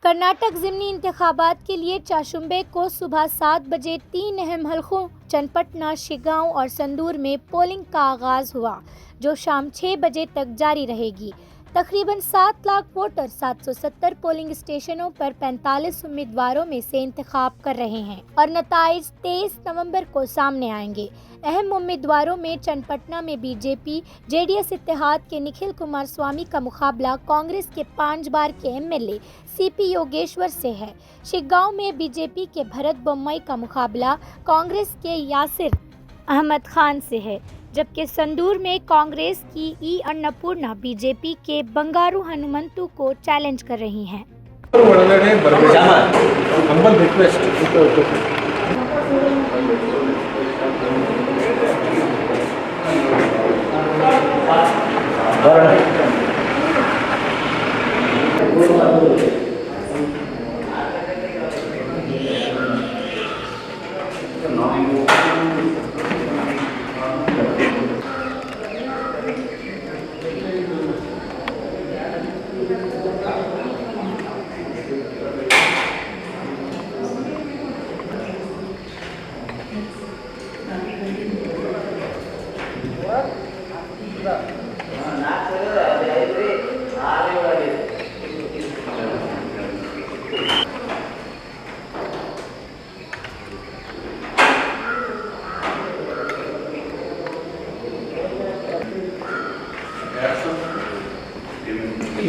कर्नाटक ज़िमनी इंतखाबात के लिए चाशुंबे को सुबह 7 बजे 3 अहम हलकों चन्नपटना, शिगांव और संदूर में पोलिंग का आगाज़ हुआ, जो शाम 6 बजे तक जारी रहेगी। तकरीबन 7 लाख वोटर 770 पोलिंग स्टेशनों पर 45 उम्मीदवारों में से इंतखाब कर रहे हैं और नताइज 23 नवंबर को सामने आएंगे। अहम उम्मीदवारों में चन्नपटना में बीजेपी जेडीएस इत्तेहाद के निखिल कुमार स्वामी का मुकाबला कांग्रेस के 5 बार के एमएलए सीपी योगेश्वर से है। शिगांव में बीजेपी के भरत बोम्मई का मुकाबला कांग्रेस के यासिर अहमद खान से है, जबकि संदूर में कांग्रेस की ई अन्नपूर्णा बीजेपी के बंगारू हनुमंतु को चैलेंज कर रही हैं।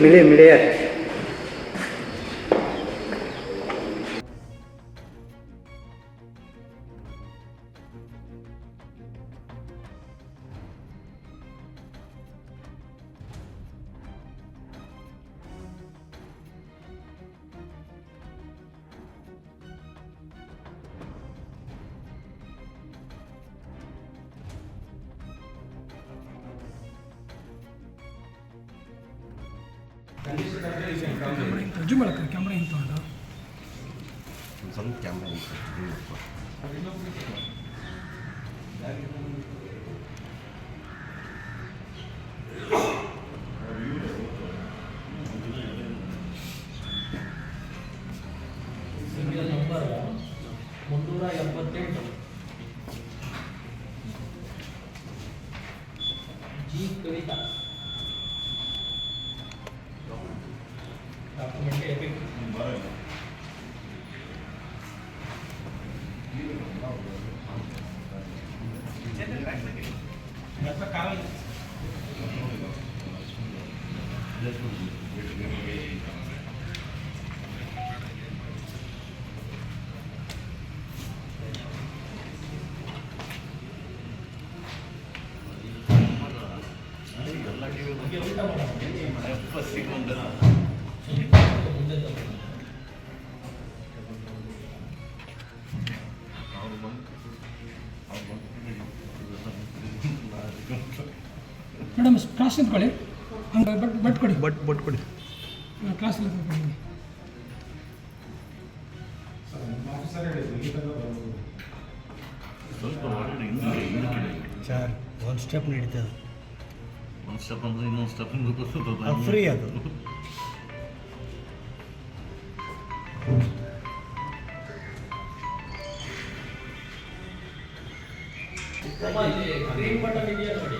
मिले ಕ್ಯಾಮ್ರಾ ಇಂತ ಸ್ವಲ್ಪ ಕ್ಯಾಮ್ರಾ ಸಿಂಗಲ್ ನಂಬರ್ 378 जी कविता डॉक्यूमेंट एपिक ಮೇಡಮ್ ಕ್ಲಾಸ್ ನಿಂತ್ಕೊಳ್ಳಿ, ಹಂಗೆ ಬಟ್ ಕೊಡಿ, ಬಟ್ ಕೊಡಿ. ಕ್ಲಾಸ್ ಎಲ್ಲ ಕೊಡಿ. ಸ್ವಲ್ಪ ಸರ್ ಒಂದು ಸ್ಟೆಪ್ ನಡೀತದೆ, ಒಂದು ಸ್ಟೆಪ್ ಅಂದರೆ ಇನ್ನೊಂದು ಸ್ಟೆಪ್ ಫ್ರೀ ಅದು. ಗ್ರೀನ್ ಬಟನ್ ಇದೆಯಾ ನೋಡಿ.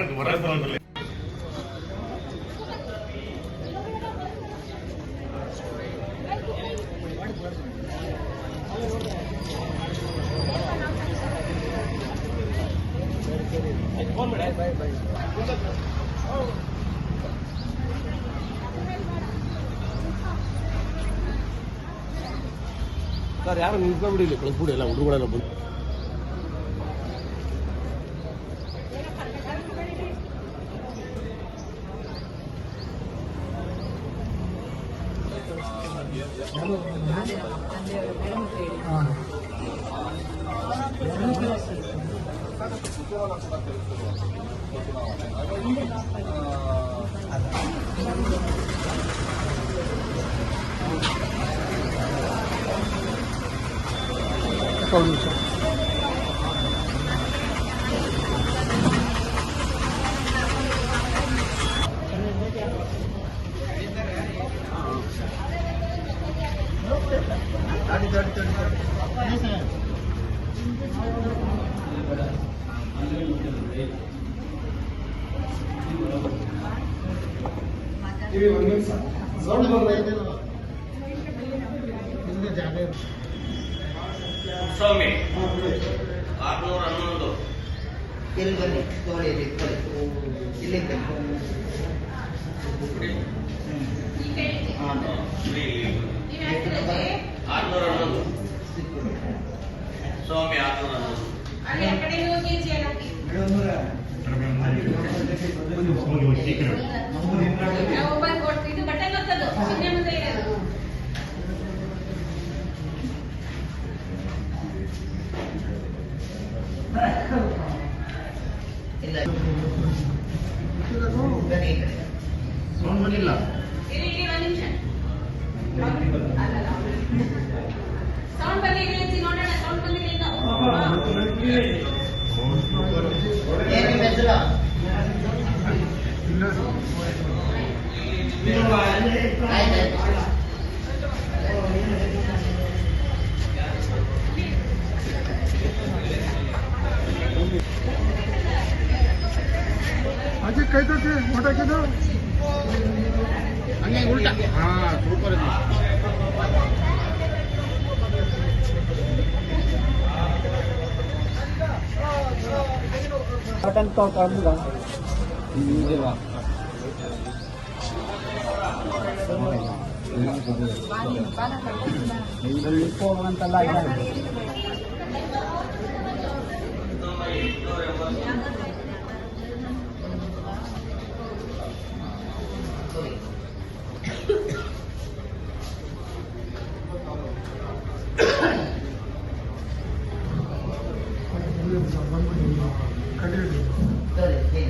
ಹೊರಗೆ ಸರ್ ಯಾರು ನಿಂತ್ಕೊಂಡ್ಬಿಡಿ, ಕಳಿಸ್ಬಿಡಿ ಎಲ್ಲ ಹುಡುಗರೆಲ್ಲ ಬಂದು. ವಿಚಾರವನ್ನು ಕೂಡ ತಿಳಿಸಿರುವಂಥದ್ದು ಹಾಗಾಗಿ ಸ್ವಾಮಿ 611 ಇಲ್ಲಿ ಬನ್ನಿ ತಗೊಳ್ಳಿ ಇಲ್ಲಿ ಬನ್ನಿ ಸ್ವಾಮಿ 611 ಇಲ್ಲ ಬನ್ನಿ ಈ ಕಡೆ ಏನು ನಿಮ್ಮ ಹೆಸರು ಆಯ್ತು ಅದೇ ಕೈ ತೊಟ್ಟಿ ಹೊಟಾಕಿದ್ದು ಹಂಗೆ ಉಲ್ಟಾ ಹಾಂ ಸೂಪರ್ ಇದೆ ಸರಿ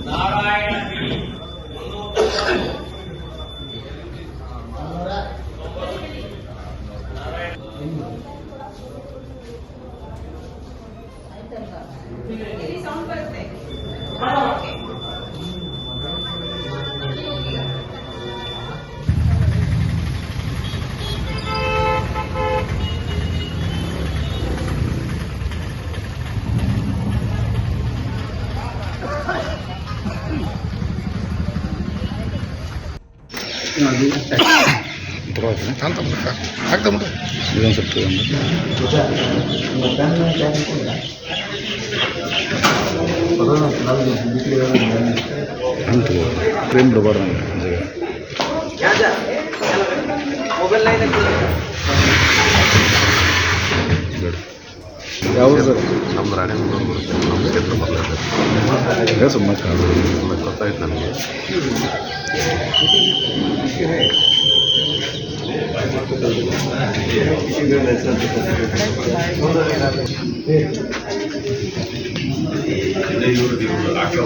ನಾರಾಯಣ ಸೌಂಡ್ ಬರುತ್ತೆ प्रेम डबर ಮೊಬೈಲ್ ಲೈನ್ ಯಾವ ಸರ್ ನಮ್ದು ರಾಣೆಬೆನ್ನೂರು ಬರುತ್ತೆ ನಮ್ಮ ಕ್ಷೇತ್ರ ಬರ್ತದೆ ಸುಮ್ಮನೆ ಕಾದು ಗೊತ್ತಾಯ್ತು ನನಗೆ ಇವರು ಆಟೋ